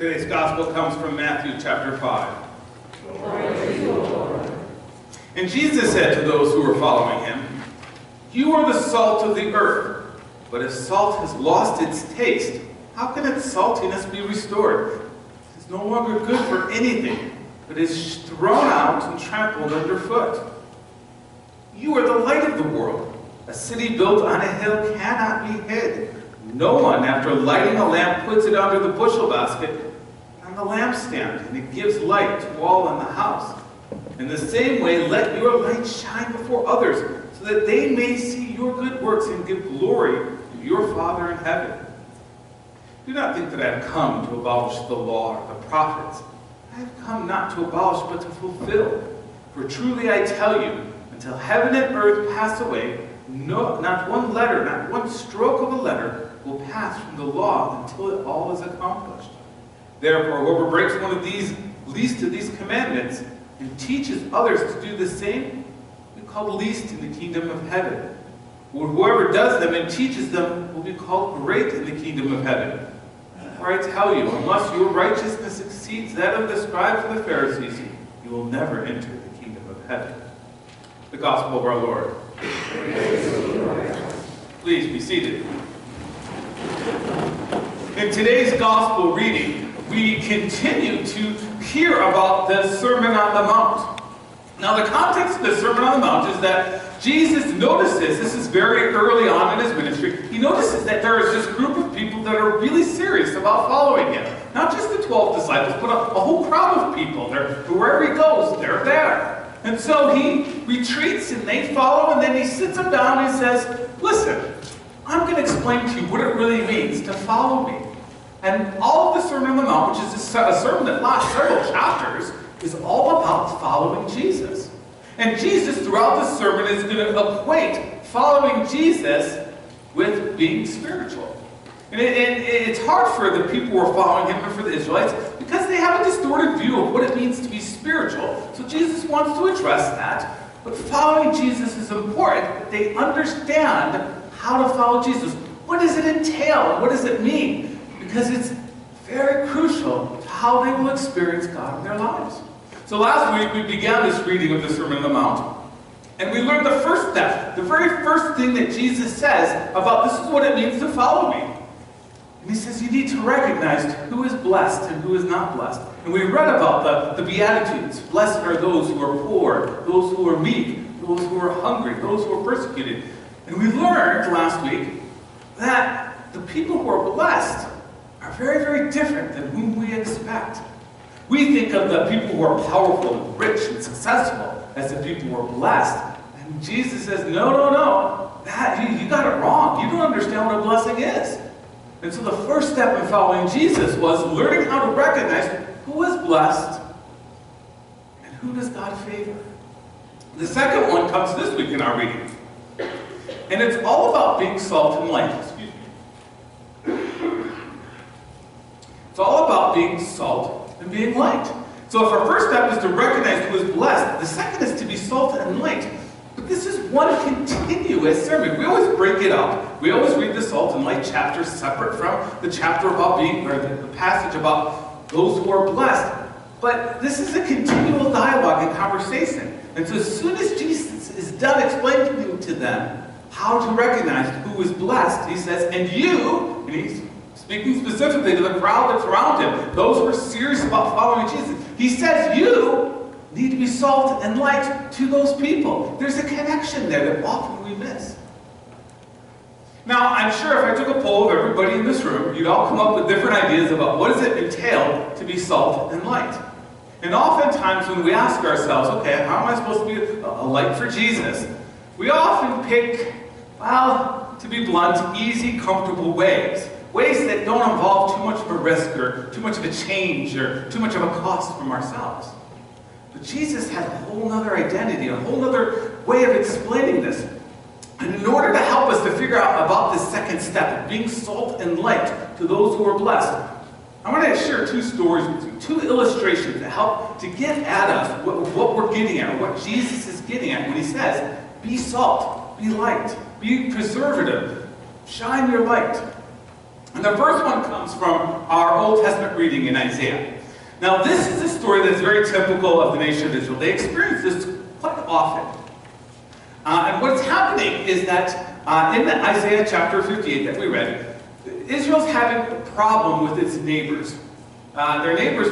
Today's gospel comes from Matthew chapter 5. And Jesus said to those who were following him, "You are the salt of the earth, but if salt has lost its taste, how can its saltiness be restored? It is no longer good for anything, but is thrown out and trampled underfoot. You are the light of the world. A city built on a hill cannot be hid. No one, after lighting a lamp, puts it under the bushel basket on the lampstand, and it gives light to all in the house. In the same way, let your light shine before others, so that they may see your good works and give glory to your Father in heaven. Do not think that I have come to abolish the law or the prophets. I have come not to abolish, but to fulfill. For truly I tell you, until heaven and earth pass away, not one letter, not one stroke of a letter will pass from the law until it all is accomplished. Therefore, whoever breaks one of these least of these commandments and teaches others to do the same, will be called least in the kingdom of heaven. Or whoever does them and teaches them will be called great in the kingdom of heaven. For I tell you, unless your righteousness exceeds that of the scribes and the Pharisees, you will never enter the kingdom of heaven." The gospel of our Lord. Please be seated. In today's gospel reading, we continue to hear about the Sermon on the Mount. Now, the context of the Sermon on the Mount is that Jesus notices, this is very early on in his ministry, he notices that there is this group of people that are really serious about following him. Not just the 12 disciples, but a whole crowd of people. Wherever he goes, they're there. And so he retreats and they follow, and then he sits them down and he says, "Listen, I'm going to explain to you what it really means to follow me." And all of the Sermon on the Mount, which is a sermon that lasts several chapters, is all about following Jesus. And Jesus, throughout the sermon, is going to equate following Jesus with being spiritual. And it's hard for the people who are following him and for the Israelites because they have a distorted view of what it means to be spiritual. So Jesus wants to address that. But following Jesus is important that they understand how to follow Jesus. What does it entail? What does it mean? Because it's very crucial to how they will experience God in their lives. So last week we began this reading of the Sermon on the Mount. And we learned the first step, the very first thing that Jesus says about this is what it means to follow me. And he says you need to recognize who is blessed and who is not blessed. And we read about the Beatitudes. Blessed are those who are poor, those who are meek, those who are hungry, those who are persecuted. And we learned last week that the people who are blessed are very, very different than whom we expect. We think of the people who are powerful and rich and successful as the people who are blessed. And Jesus says, no. You got it wrong. You don't understand what a blessing is. And so the first step in following Jesus was learning how to recognize who is blessed and who does God favor. The second one comes this week in our reading. And it's all about being salt and light. It's all about being salt and being light. So if our first step is to recognize who is blessed, the second is to be salt and light. But this is one continuous sermon. We always break it up. We always read the salt and light chapter separate from the chapter about being, or the passage about those who are blessed. But this is a continual dialogue and conversation. And so as soon as Jesus is done explaining to them how to recognize who is blessed, he says, and he's speaking specifically to the crowd that's around him, those who are serious about following Jesus. He says, you need to be salt and light to those people. There's a connection there that often we miss. Now, I'm sure if I took a poll of everybody in this room, you'd all come up with different ideas about what does it entail to be salt and light. And oftentimes when we ask ourselves, okay, how am I supposed to be a light for Jesus? We often pick, well, to be blunt, easy, comfortable ways. Ways that don't involve too much of a risk or too much of a change or too much of a cost from ourselves. But Jesus had a whole other identity, a whole other way of explaining this. And in order to help us to figure out about this second step of being salt and light to those who are blessed, I want to share two stories with you, two illustrations that help to get at us what we're getting at, or what Jesus is getting at when he says, be salt, be light, be preservative, shine your light. And The first one comes from our Old Testament reading in Isaiah. Now, this is a story that's very typical of the nation of Israel. They experience this quite often. And what's happening is that in the Isaiah chapter 58 that we read, Israel's having a problem with its neighbors. Their neighbors,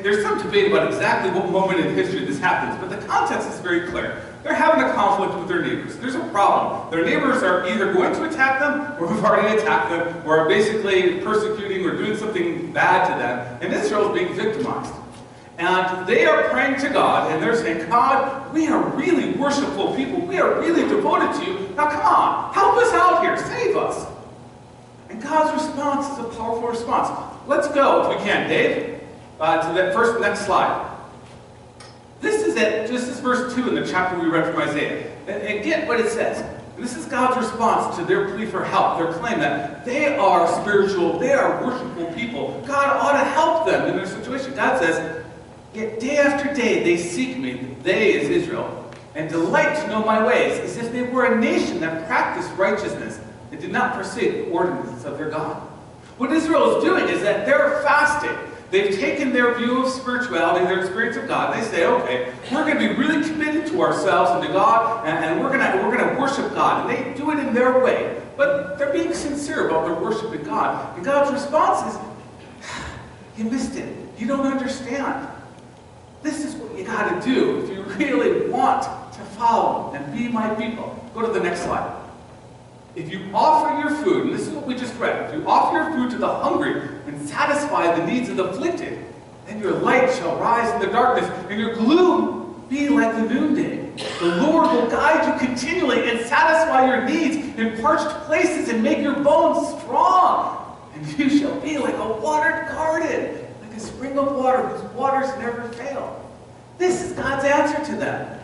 there's some debate about exactly what moment in history this happens, but the context is very clear. They're having a conflict with their neighbors. There's a problem. Their neighbors are either going to attack them, or have already attacked them, or are basically persecuting or doing something bad to them, and Israel's being victimized. And they are praying to God, and they're saying, God, we are really worshipful people. We are really devoted to you. Now come on, help us out here. Save us. And God's response is a powerful response. Let's go, if we can, Dave, to that next slide. This is it. This is verse 2 in the chapter we read from Isaiah. And get what it says. And this is God's response to their plea for help. Their claim that they are spiritual, they are worshipful people. God ought to help them in their situation. God says, yet day after day they seek me, they is Israel, and delight to know my ways, as if they were a nation that practiced righteousness and did not forsake the ordinances of their God. What Israel is doing is that they're fasting. They've taken their view of spirituality, their experience of God. They say, okay, we're going to be really committed to ourselves and to God, and we're going to worship God. And they do it in their way. But they're being sincere about their worship of God. And God's response is, you missed it. You don't understand. This is what you got to do if you really want to follow and be my people. Go to the next slide. If you offer your food, and this is what we just read, if you offer your food to the hungry and satisfy the needs of the afflicted, then your light shall rise in the darkness, and your gloom be like the noonday. The Lord will guide you continually and satisfy your needs in parched places and make your bones strong. And you shall be like a watered garden, like a spring of water whose waters never fail. This is God's answer to them.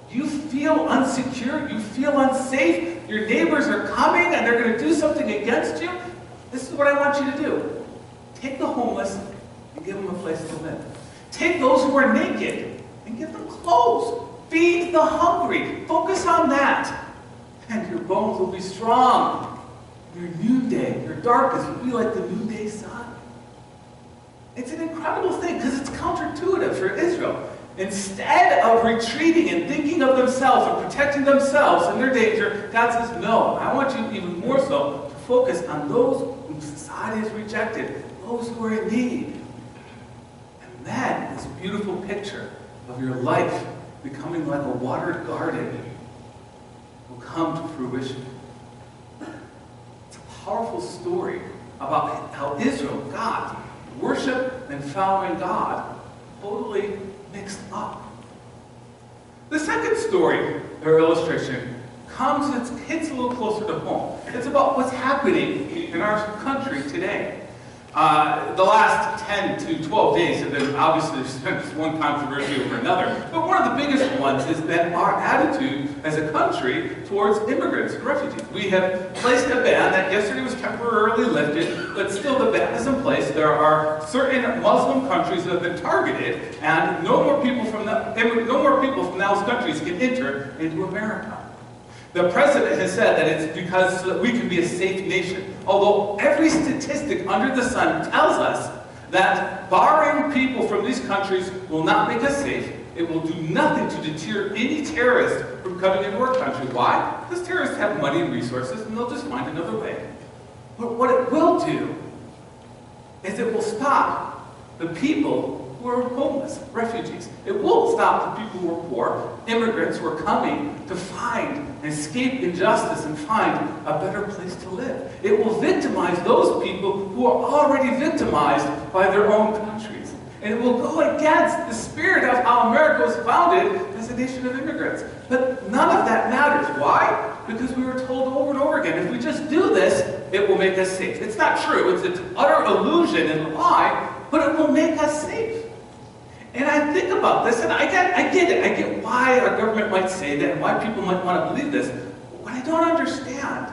You feel unsecure, you feel unsafe, your neighbors are coming and they're going to do something against you. This is what I want you to do. Take the homeless and give them a place to live. Take those who are naked and give them clothes. Feed the hungry. Focus on that. And your bones will be strong. Your noonday, your darkness will be like the noonday sun. It's an incredible thing because it's counterintuitive for Israel. Instead of retreating and thinking of themselves and protecting themselves and their danger, God says, no, I want you even more so to focus on those whom society has rejected, those who are in need. And then this beautiful picture of your life becoming like a watered garden will come to fruition. It's a powerful story about how Israel, God, worship and following God totally mixed up. The second story or illustration comes and hits a little closer to home. It's about what's happening in our country today. The last 10 to 12 days have been obviously there's one controversy over another, but one of the biggest ones has been our attitude as a country towards immigrants and refugees. We have placed a ban that yesterday was temporarily lifted, but still the ban is in place. There are certain Muslim countries that have been targeted, and no more people from those countries can enter into America. The president has said that it's because so that we can be a safe nation. Although every statistic under the sun tells us that barring people from these countries will not make us safe, it will do nothing to deter any terrorist from coming into our country. Why? Because terrorists have money and resources and they'll just find another way. But what it will do is it will stop the people who are homeless, refugees. It will stop the people who are poor, immigrants who are coming to find and escape injustice and find a better place to live. It will victimize those people who are already victimized by their own countries. And it will go against the spirit of how America was founded as a nation of immigrants. But none of that matters. Why? Because we were told over and over again, if we just do this, it will make us safe. It's not true. It's an utter illusion and lie, but it will make us safe. And I think about this, and I get it. I get why our government might say that and why people might want to believe this. But what I don't understand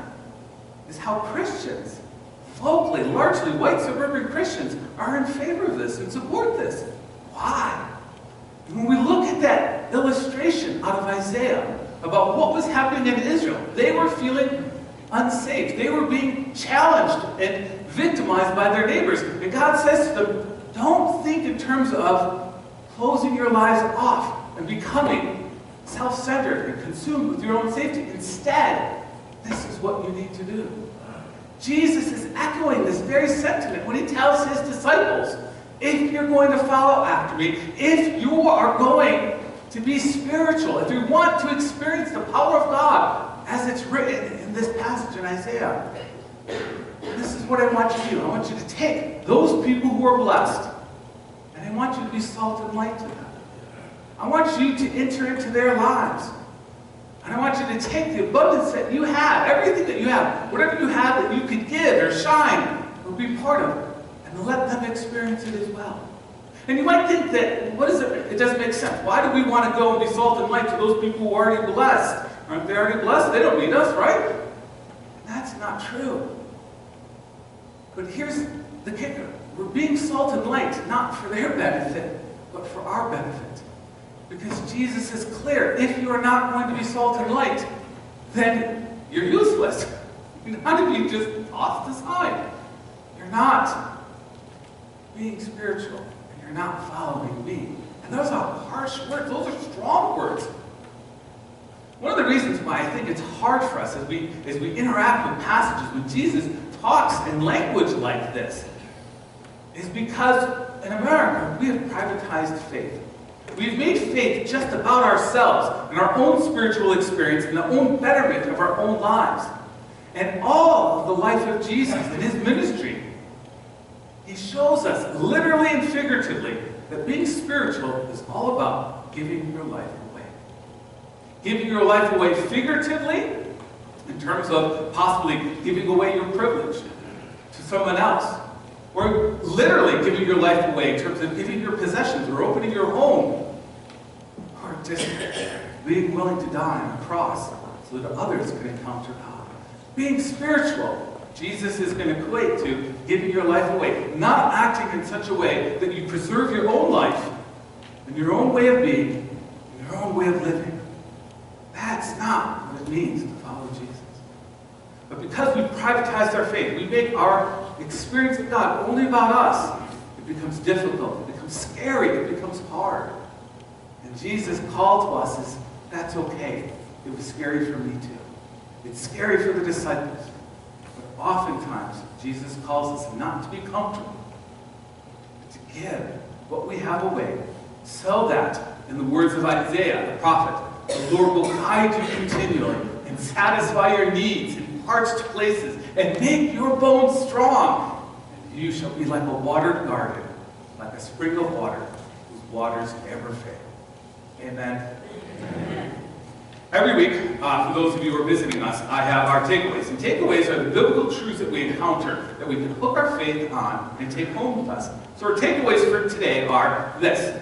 is how Christians, locally, largely white suburban Christians, are in favor of this and support this. Why? And when we look at that illustration out of Isaiah about what was happening in Israel, they were feeling unsafe. They were being challenged and victimized by their neighbors. And God says to them, don't think in terms of closing your lives off and becoming self-centered and consumed with your own safety. Instead, this is what you need to do. Jesus is echoing this very sentiment when he tells his disciples, if you're going to follow after me, if you are going to be spiritual, if you want to experience the power of God, as it's written in this passage in Isaiah, this is what I want you to do. I want you to take those people who are blessed, and I want you to be salt and light to them. I want you to enter into their lives. And I want you to take the abundance that you have, everything that you have, whatever you have that you could give or shine or be part of, and let them experience it as well. And you might think that, what is it? It doesn't make sense. Why do we want to go and be salt and light to those people who are already blessed? Aren't they already blessed? They don't need us, right? And that's not true. But here's the kicker. We're being salt and light, not for their benefit, but for our benefit. Because Jesus is clear, if you are not going to be salt and light, then you're useless. None of you just tossed aside. You're not being spiritual, and you're not following me. And those are harsh words. Those are strong words. One of the reasons why I think it's hard for us as we interact with passages when Jesus talks in language like this is because in America we have privatized faith. We've made faith just about ourselves and our own spiritual experience and the own betterment of our own lives. And all of the life of Jesus and his ministry, he shows us literally and figuratively that being spiritual is all about giving your life away. Giving your life away figuratively in terms of possibly giving away your privilege to someone else. Or literally giving your life away in terms of giving your possessions or opening your home. Or just being willing to die on a cross so that others can encounter God. Being spiritual, Jesus is going to equate to giving your life away. Not acting in such a way that you preserve your own life and your own way of being and your own way of living. That's not what it means to follow Jesus. But because we privatized our faith, we make our experience of God only about us, it becomes difficult, it becomes scary, it becomes hard. And Jesus' call to us is, that's okay. It was scary for me too. It's scary for the disciples. But oftentimes, Jesus calls us not to be comfortable, but to give what we have away, so that, in the words of Isaiah, the prophet, the Lord will guide you continually and satisfy your needs in parched places and make your bones strong. And you shall be like a watered garden, like a spring of water whose waters never fail. Amen. Amen. Every week, for those of you who are visiting us, I have our takeaways. And takeaways are the biblical truths that we encounter that we can hook our faith on and take home with us. So our takeaways for today are this.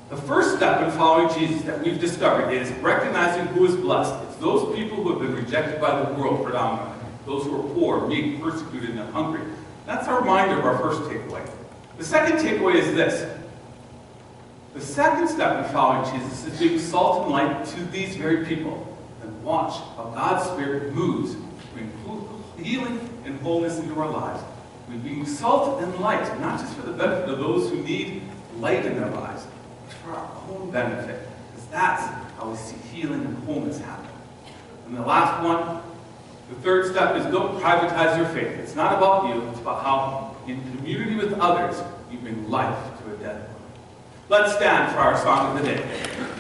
The first step in following Jesus that we've discovered is recognizing who is blessed. It's those people who have been rejected by the world predominantly. Those who are poor, meek, persecuted, and hungry. That's our reminder of our first takeaway. The second takeaway is this. The second step in following Jesus is being salt and light to these very people and watch how God's Spirit moves to bring healing and wholeness into our lives. We're being salt and light, not just for the benefit of those who need light in their lives, but for our own benefit, because that's how we see healing and wholeness happen. And the last one, the third step is don't privatize your faith. It's not about you, it's about how, in community with others, you bring life to a dead one. Let's stand for our song of the day.